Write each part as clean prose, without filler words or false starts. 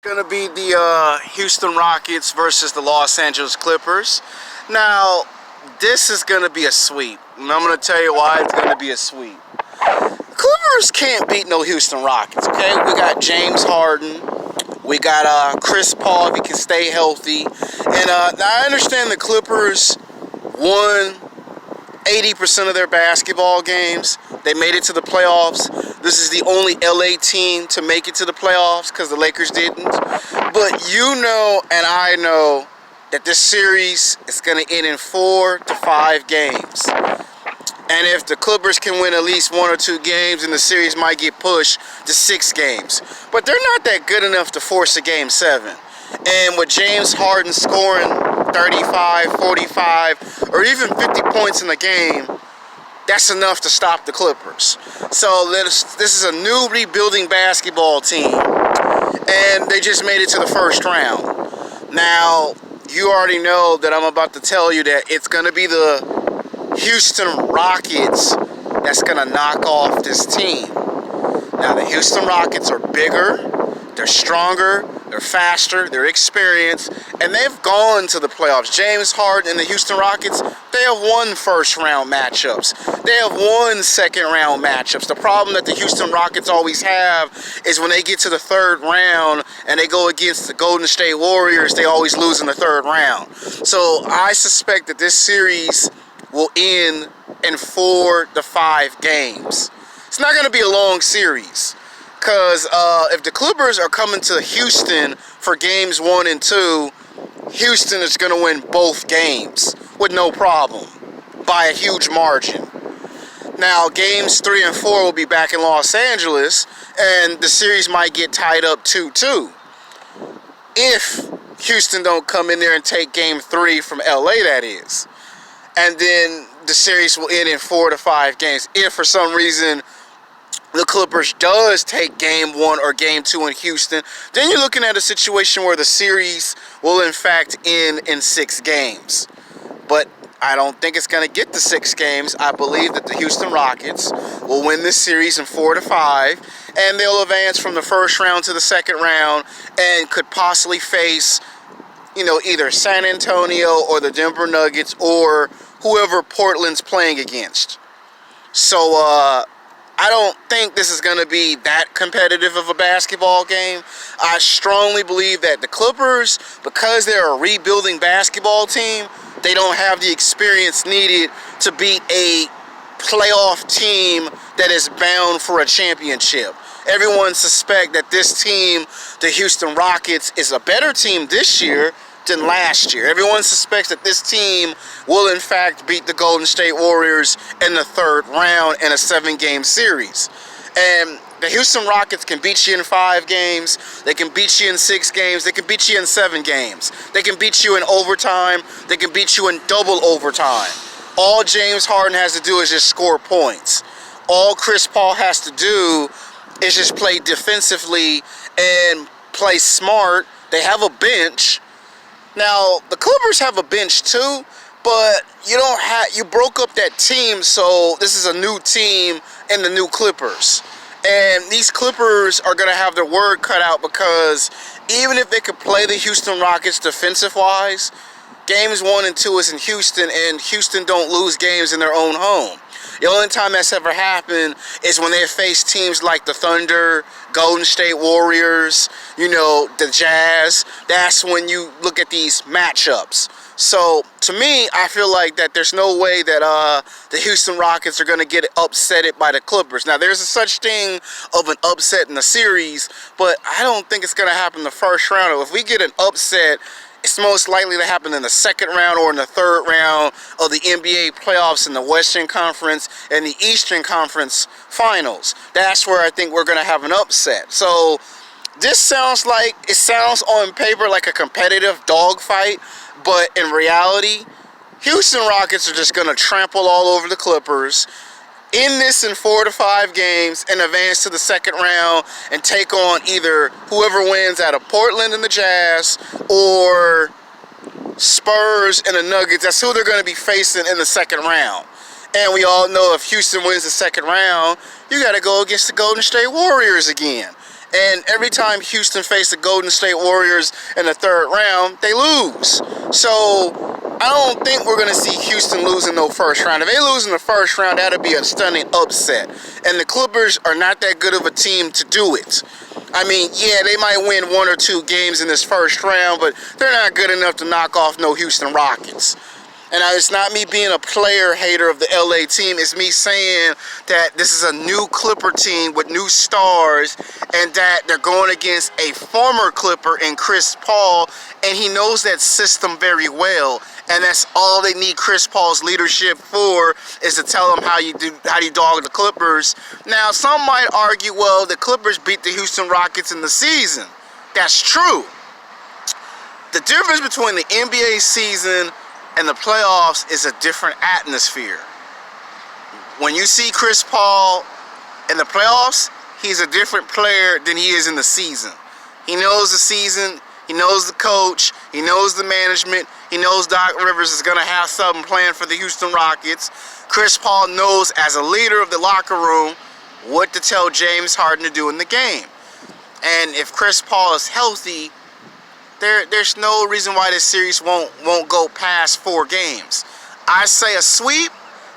Going to be the Houston Rockets versus the Los Angeles Clippers. Now, this is going to be a sweep, and I'm going to tell you why it's going to be a sweep. Clippers can't beat no Houston Rockets, okay? We got James Harden. We got Chris Paul if he can stay healthy. And now I understand the Clippers won 80% of their basketball games. They made it to the playoffs. This is the only LA team to make it to the playoffs because the Lakers didn't. But you know and I know that this series is going to end in 4 to 5 games. And if the Clippers can win at least 1 or 2 games, then the series might get pushed to 6 games. But they're not that good enough to force a Game 7. And with James Harden scoring 35, 45, or even 50 points in the game, that's enough to stop the Clippers. So this is a new rebuilding basketball team, and they just made it to the first round. Now, you already know that I'm about to tell you that it's going to be the Houston Rockets that's going to knock off this team. Now, the Houston Rockets are bigger, they're stronger, they're faster, they're experienced, and they've gone to the playoffs. James Harden and the Houston Rockets, they have won first-round matchups. They have won second-round matchups. The problem that the Houston Rockets always have is when they get to the third round and they go against the Golden State Warriors, they always lose in the third round. So I suspect that this series will end in 4 to 5 games. It's not going to be a long series. Because if the Clippers are coming to Houston for games 1 and 2, Houston is going to win both games with no problem by a huge margin. Now, games 3 and 4 will be back in Los Angeles, and the series might get tied up 2-2. If Houston don't come in there and take game 3 from LA, that is. And then the series will end in 4 to 5 games. If for some reason the Clippers does take game 1 or game 2 in Houston, then you're looking at a situation where the series will in fact end in 6 games. But I don't think it's going to get to 6 games. I believe that the Houston Rockets will win this series in 4 to 5, and they'll advance from the first round to the second round and could possibly face, either San Antonio or the Denver Nuggets or whoever Portland's playing against. So, I don't think this is going to be that competitive of a basketball game. I strongly believe that the Clippers, because they're a rebuilding basketball team, they don't have the experience needed to beat a playoff team that is bound for a championship. Everyone suspects that this team, the Houston Rockets, is a better team this year than last year. Everyone suspects that this team will in fact beat the Golden State Warriors in the third round in a 7-game series. And the Houston Rockets can beat you in 5 games, they can beat you in 6 games, they can beat you in 7 games. They can beat you in overtime, they can beat you in double overtime. All James Harden has to do is just score points. All Chris Paul has to do is just play defensively and play smart. They have a bench. Now, the Clippers have a bench too, but you broke up that team, so this is a new team in the new Clippers. And these Clippers are going to have their word cut out because even if they could play the Houston Rockets defensive-wise, games 1 and 2 is in Houston, and Houston don't lose games in their own home. The only time that's ever happened is when they face teams like the Thunder, Golden State Warriors, the Jazz. That's when you look at these matchups. So, to me, I feel like that there's no way that the Houston Rockets are going to get upsetted by the Clippers. Now, there's a such thing of an upset in the series, but I don't think it's going to happen in the first round. If we get an upset, it's most likely to happen in the second round or in the third round of the NBA playoffs in the Western Conference and the Eastern Conference Finals. That's where I think we're going to have an upset. So this sounds on paper like a competitive dogfight, but in reality, Houston Rockets are just going to trample all over the Clippers, end this in 4 to 5 games, and advance to the second round and take on either whoever wins out of Portland and the Jazz or Spurs and the Nuggets. That's who they're going to be facing in the second round. And we all know if Houston wins the second round, you got to go against the Golden State Warriors again. And every time Houston faced the Golden State Warriors in the third round, they lose. So I don't think we're going to see Houston lose in no first round. If they lose in the first round, that'll be a stunning upset. And the Clippers are not that good of a team to do it. I mean, yeah, they might win 1 or 2 games in this first round, but they're not good enough to knock off no Houston Rockets. And it's not me being a player hater of the LA team. It's me saying that this is a new Clipper team with new stars and that they're going against a former Clipper in Chris Paul, and he knows that system very well. And that's all they need Chris Paul's leadership for, is to tell them how you dog the Clippers. Now, some might argue, well, the Clippers beat the Houston Rockets in the season. That's true. The difference between the NBA season and the playoffs is a different atmosphere. When you see Chris Paul in the playoffs, he's a different player than he is in the season. He knows the season, he knows the coach, he knows the management, he knows Doc Rivers is going to have something planned for the Houston Rockets. Chris Paul knows, as a leader of the locker room, what to tell James Harden to do in the game. And if Chris Paul is healthy, there's no reason why this series won't go past 4 games. I say a sweep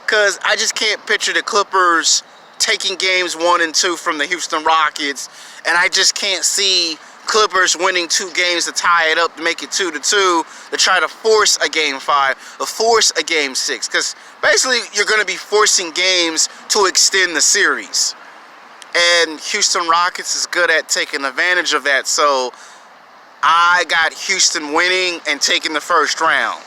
because I just can't picture the Clippers taking games 1 and 2 from the Houston Rockets, and I just can't see Clippers winning 2 games to tie it up to make it 2-2 to try to force a game 5 or force a game 6, because basically you're going to be forcing games to extend the series, and Houston Rockets is good at taking advantage of that. So I got Houston winning and taking the first round.